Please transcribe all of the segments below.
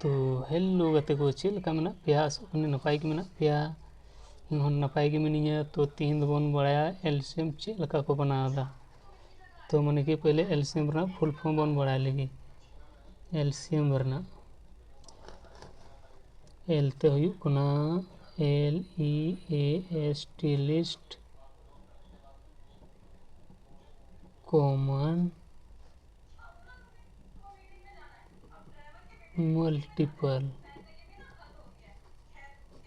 तो हेलो गाते को चेल का मेना पेया आसोकने नपाय के मेना पेया इन्होंने नपाय के मिनिया तो तीन बन बड़ाया एलसीएम चेल का को बनादा तो मने के पहले एलसीएम बना फुल फॉर्म बन बड़ा लगी एलसीएम बरना एल ते हुयु कना LEAST list common multiple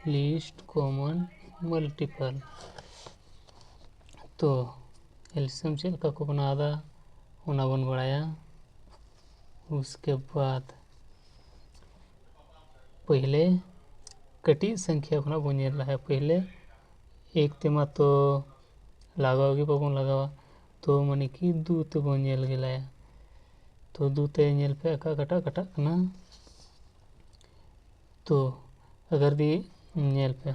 list common multiple. तो एलसीएम चेल का को बनादा होना बन बढ़ाया। उसके बाद पहले कटी संख्या अपना बनेल है पहले एक तेमा तो लगाओगे पवन लगावा तो मने की दू ते बनेल गेलाया तो दू ते नेल पे अका कटा कटा कना तो अगर दी नेल पे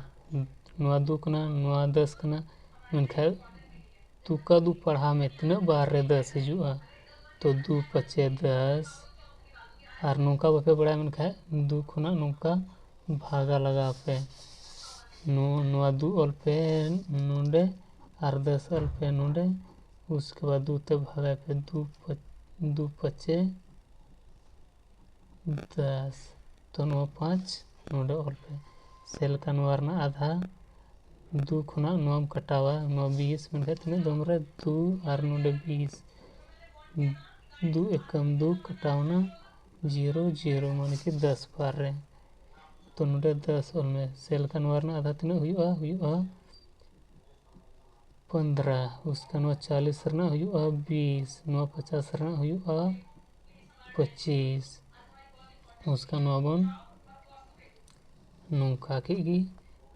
नुआ दू कना नुआ 10 कना मनखा तू का दू पढ़ा में तीना बार रे 10 हिजुआ तो 2 5 10 और नौका बापे बड़ा मनखा दू खुना नौका भागा लगा पे नुआ दू ऑल पे नोंडे और 10 ऑल पे नोंडे उसके बाद दू ते भागा पे 2 5 10 तो नुआ 5 नोंडे ऑल पे सेल का नुआर ना आधा दू खुना नुआम कटावा नुआ 20 मनखा तीना दमरे 2 और नोंडे 20 2 एकम 2 कटावना 0 0 माने कि 10 बार रे तो नोंडे 10 ऑल में सेल का नुआर ना आधा तीना हुआ 15 उसका नुआ 40 रना हुआ 20 नुआ 50 रना हुआ 25 उसका नुआ बन नौका की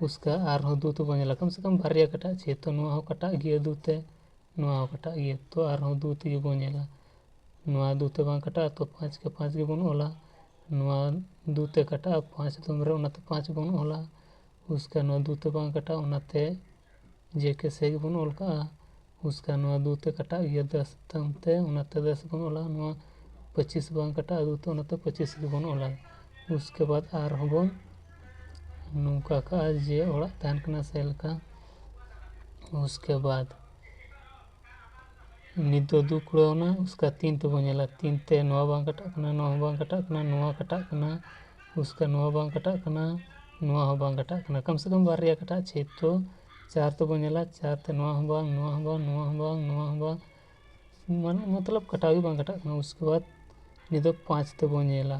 उसका आर हो दू तो बनेला कम से कम बारिया कटा छे तो नुआ हो कटा गया दू ते नुआ हो कटा गया तो आर हो दू ते बनेला नुआ दू ते बांग कटा तो 5 के 5 के बन होला नुआ दू ते कटा 5 तुमरे उनाते 5 बन होला उसका नुआ दू ते बांग कटा उनाते जे के से बन ओल का उसका नुआ दू ते कटा गया 10 तमते उनाते 10 बन होला नुआ 25 बांग कटा दू तो उनाते 25 के बन होला उसके बाद आर हो बन नौका का जे ओड़ा तहन कना सेल का उसके बाद निदो दू कुड़ावना उसका 3 तो बनेला 3 ते नुआ बांग कटा कना नुआ बांग कटा कना नुआ कटा कना उसका नुआ बांग कटा कना नुआ हो बांग कटा कना कम से कम बारिया कटा छे तो 4 तो बनेला 4 ते नुआ हो बांग नुआ हो बांग नुआ हो बांग नुआ हो बांग मतलब कटावी बांग कटा कना उसके बाद निदो 5 तो बनेला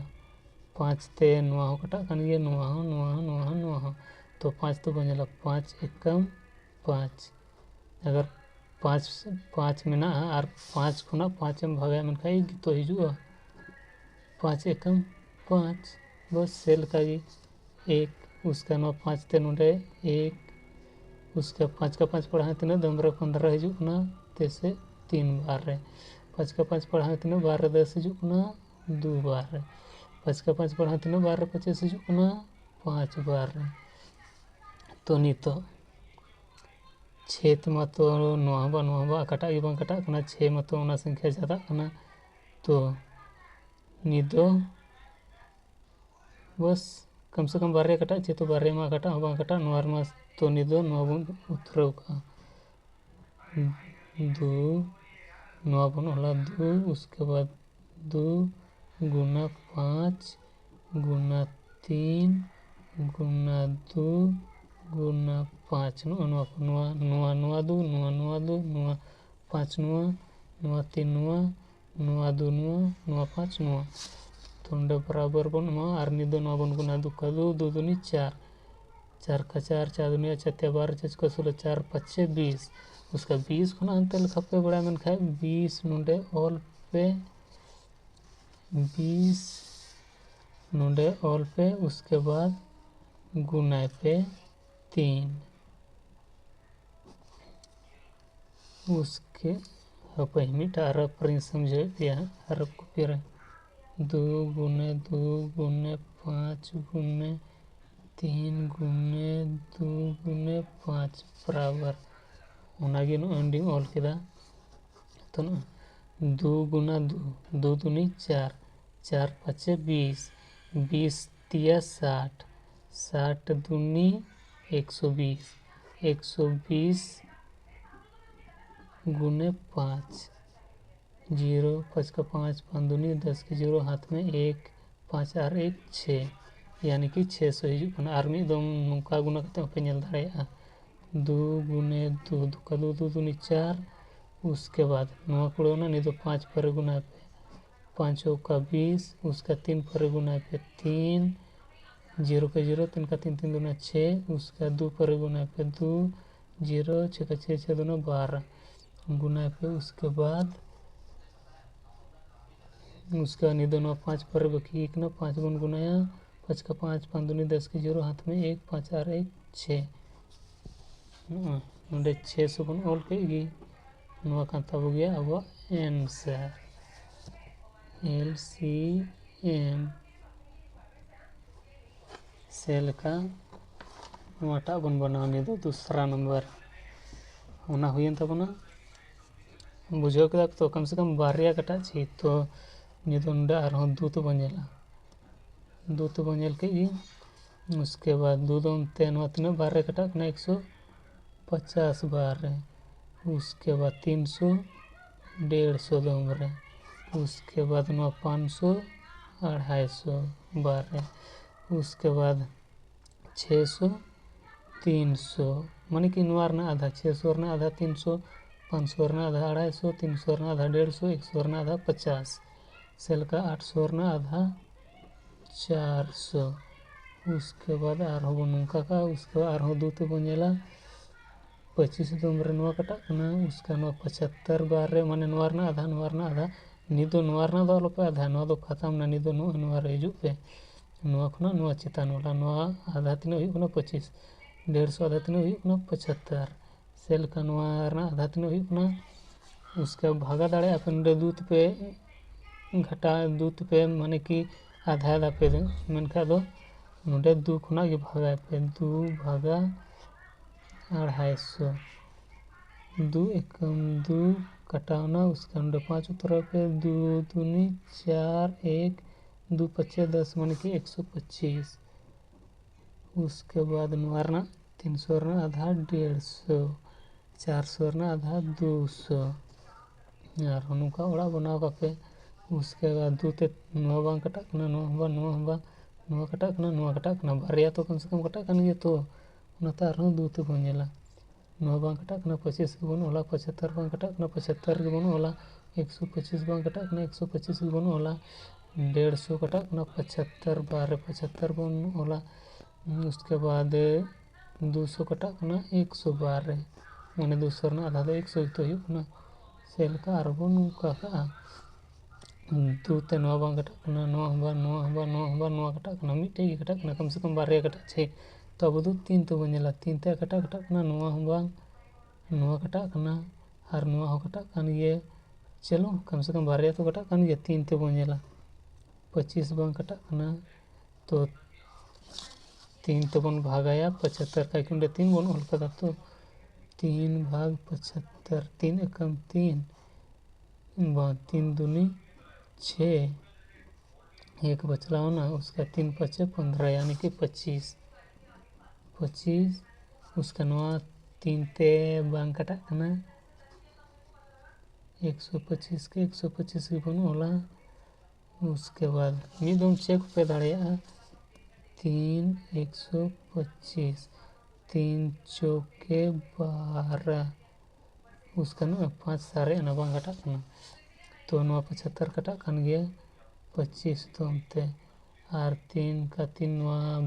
5 ते नुआ हो कटा कन गया नुआ हो तो 5 तो बनेला 5 एकम 5 अगर 5 में ना और 5 खुना 5 में भागा मन खाई तो हिजुआ 5 एकम 5 बस सेल का जी एक उसका नो 5 ते नोडे 1 उसका 5 का 5 पढ़ा तीन दमरे 15 हिजुना तैसे 3 बार रे 5 का 5 पढ़ा तीन बार रे 10 हिजुना 2 बार रे 5 का 5 पढ़ा तीन बार रे 25 हिजुना 5 बार रे तो नितो 6 मतो नुआ कटा ये बांग कटा कना 6 मतो उना संख्या ज्यादा कना तो निदो बस कम से कम बारे कटा छे तो बारे मा कटा बांग कटा नुआर मा तो निदो नुआ बन उतरो का 2 नुआ बन होला 2 उसके बाद 2 गुना 5 गुना 3 गुना 2 गुना 5 नुआ नुआ 2 नुआ 5 नुआ 3 नुआ 2 नुआ 5 नुआ तो बराबर बन नुआ और निदो नुआ बन गुना 2 का 2 2 दूनी 4 4 का 4 4 दुनिया 4 12 4 का 16 4 5 20 उसका 20 खुना अंतल खपे बड़ा मन खाए 20 नुंडे ऑल पे 20 नुंडे ऑल पे उसके बाद गुना पे 3 उसके मिनट अरब पर समझे दिया अरब को फिर 2 गुने 5 गुने 3 गुने 2 गुने 5 बराबर उनागे नो एंडिंग ऑल केदा तो 2 गुना 2 2 दूनी 4 4 5 20 20 तिया 60, 60 दूनी 120, 120 गुने 5, 0 5 का 5, 5 दूनी 10 की 0 हाथ में 1, 5 और 1 6, यानी कि 600 हिजुग कना। और मिद दम नोंका गुना कते पे नेल दाड़ेया 2 गुने 2, 2 का 2, 2 दूनी 4, उसके बाद नोआ कुड़ोना नहीं तो 5 पर गुना पे 5 का 20, उसका 3 पर गुना पे 3, 0 का 0, 3 का 3, 3 दूना 6, उसका 2 पर गुना पे 2, 0 6 का 6, 6 दूना 12 गुना पे, उसके बाद उसका नहीं दोनों 5 पर बकी एक ना 5 गुण गुनाया 5 का 5, 5 दूनी 10 की 0 हाथ में 1, 5 और 1 6 नोडे 600 बन ऑल के नोआ का तब गया अब आंसर LCM सेल का नोटा बन बनाओ नहीं तो दूसरा नंबर होना हुई तबना बुझो के तो कम से कम बारिया कटा छी तो निदो नोडे आरो दूत बनेल के उसके बाद दूधम तेन तीन बारे कटा 150 बारे, उसके बाद 300 150 दम रे, उसके बाद 500 250 बारे, उसके बाद 600 300 माने कि नवार ना आधा 600 ना आधा 300, 500 ना आधा 250, 300 ना आधा 150, 100 ना आधा 50, सेल का 800 ना आधा 400, उसके बाद आरहो नौका का, उसके बाद आरहो दूते बनेला 25 दमरे नवा कटा कना, उसका 75 बारे माने नवार ना आधा निदो नवार ना दो पे आधा नवा दो खत्म ना निदो नवार हिजुग पे नवा खना नवा चितान वाला नवा आधा तीन हुई कना 25, 150 आधा तीन हुई कना 75, सेल का नवार ना आधा तीन हुई कना, उसका भागा दाड़े अपन दूत पे घटा दूत पे माने कि आधा आधा पे मनका दो नोडे 2 खुना के भागा पे 2 भागा 250, 2 एकम 2 कटावना, उसका नोडे 5 उतरा पे 2 दूनी 4, 1 2 25 10 माने कि 125, उसके बाद नवारना 300 ना आधा 150, 400 ना आधा 200 और नौका ओड़ा बनाओ का पे, उसके बाद दूते नवा बांग कटा कना नवा कटा कना बारिया तो कम से कम कटा कन गया तो नता आरो दूते बनेला नवा बांग कटा कना 25 के बन होला 75 बांग कटा कना 75 के बन होला 125 बांग कटा कना 125 के बन होला 150 कटा कना 75 बारे 75 बन होला, उसके बाद 200 कटा कना 100 बारे माने 200 ना आधा 100 तो ही कना, सेल का आरबो नौका का दूते नवा बांग कटा कना नवा कटा कना मिट्टे की कटा कना कम से कम बारे कटा छे तो अब दो 3 तो बनेला 3 ते कटा कना नवा कटा कना और नवा हो कटा कन ये चलो कम से कम बारे तो कटा कन ये 3 ते बनेला 25 बांग कटा कना तो 3 तो बन भागाया 75 का क्योंकि 3 बन होल कदा तो 3 भाग 75 3 एकम 3 3 दूनी 6 एक बचला ना, उसका 3 5 15 यानी कि 25, उसका नवा 3 ते बांग कटा कना 125 के बन होला, उसके बाद मिदम चेक पे दाड़ेया 3 125 3 चौके 12, उसका ना 5 सारे ना बांग कटा कना तो 75 कटा कन गया 25 तो हमते और 3 का 3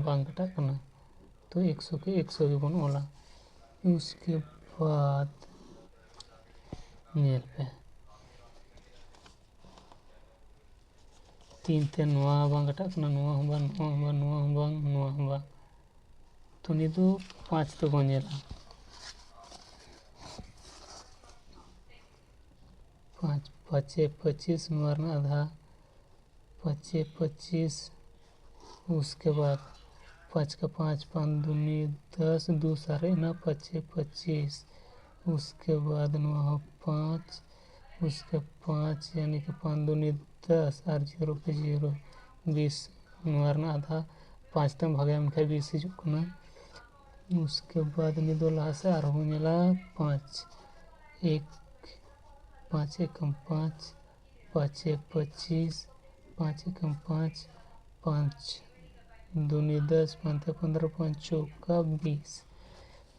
बांग कटा कना तो 100 के बन होला, उसके बाद नेल पे 3 ते नवा बांग कटा कना नवा तो निदो 5 तो बनेला 5 5 25 मारना आधा 5 25, उसके बाद 5 का 5 5 दूनी 10 2 सारे ना 5 25, उसके बाद नवा 5, उसके 5 यानी कि 5 दूनी 10 और 0 पे 0 20 ᱱᱚᱣᱟ ᱨᱮᱱᱟᱜ ᱟᱫᱷᱟ 5 ᱛᱮᱢ ᱵᱷᱟᱜᱟᱭᱟ ᱮᱱᱠᱷᱟᱱ 20 ᱦᱤᱡᱩᱜ ᱠᱟᱱᱟ। उसके बाद ᱱᱤᱛ ᱫᱚ ᱞᱟᱦᱟ ᱥᱮᱫ ᱟᱨᱦᱚᱸ ᱵᱚᱱ ᱧᱮᱞᱟ 5 1 5 एकम 5 5 एक 25 5 एकम 5 5 दूनी 10 5 ते 15 5 चौका 20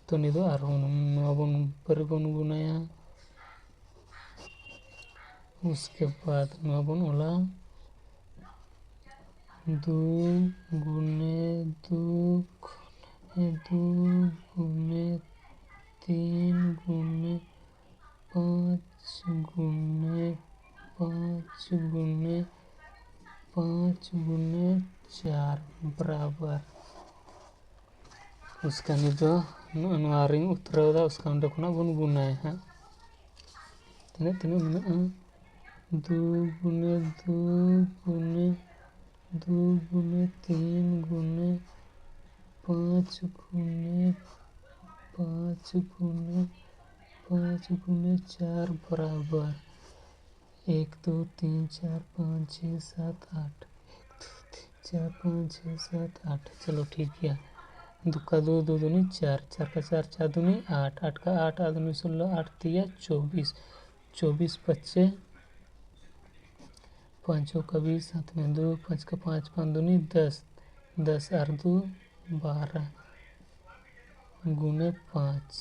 तो नित दो आरहूं नवा बन पर बन गुनाया। उसके बाद नवा बन ओला 2 गुने 2 गुने 3 गुने 5 गुने 5 गुने 5 गुने 4 बराबर। उसका निदो नवारिंग उतरदा उसका अंडे खुना बन गुनाया है तिने तिने मिना 2 गुने 2 गुने 2 गुने 3 गुने 5 गुने 5 गुने 5 गुने 4 बराबर 1 2 3 4 5 6 7 8 1 2 3 4 5 6 7 8। चलो ठीक है। 2 का 2 2 दूनी 4 4 का 4 4 दूनी 8 8 का 8 8 दूनी 16 8 तिया 24 24 25 5 का 20 हाथ में 2 5 का 5 5 दूनी 10 10 और 2 12 गुने 5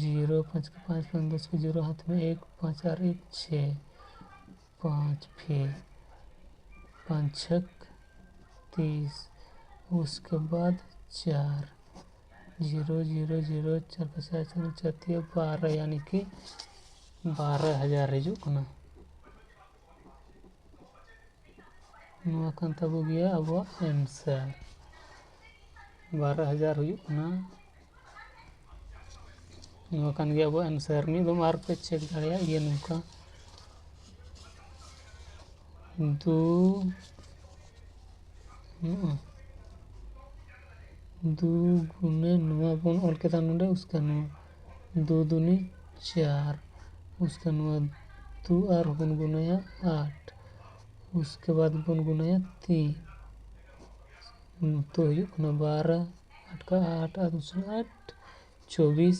0 5 का 5 5 10 का 0 हाथ में 1 5 और 1 6 5 फिर 5 छक 30। उसके बाद 4 0 0 0 4 का 4 4 4 12 यानी कि 12,000 हिजुक कना। नवा कान तब गया अब आंसर 12,000 हुई कना। नवा कान गया अब आंसर में दो मार्क पे चेक दाड़िया ये नुका 2 गुने नवा बन ऑल के तानुंडे उसका नवा 2 दूनी 4 उसका नवा 2 और बन गुनाया 8 उसके बाद बन गुनाया 3 तो ये ना 12 8 का 8 और दूसरा 8 24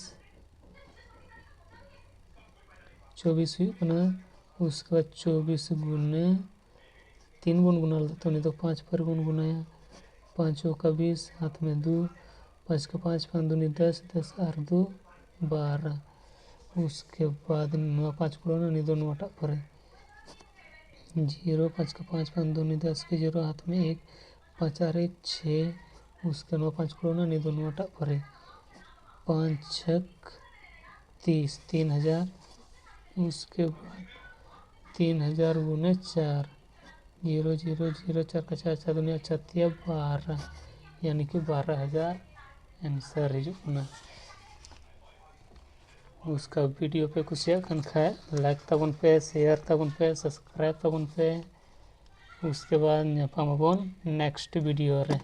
24 हुई ना। उसके बाद 24 गुने 3 गुण गुना तो नहीं तो 5 पर गुण गुनाया 5 का 20 हाथ में 2 5 का 5 5 दूनी 10 10 और 2 12। उसके बाद 9 5 गुणा नहीं दो नोटा पर 0 5 का 5 5 दूनी 10 के 0 हाथ में 1 5 और 1 6 उसके 9 5 गुणा नहीं दो नोटा पर 5 छक 30 3000। उसके बाद 3000 गुने 4 0 0 0 4 का 4 4 दुनिया 4 12 यानी कि 12,000 आंसर हिजुना। उसका वीडियो पे कुछ खाए लाइक तबन पे शेयर तबन पे सब्सक्राइब तबन पे। उसके बाद नेक्स्ट वीडियो रे।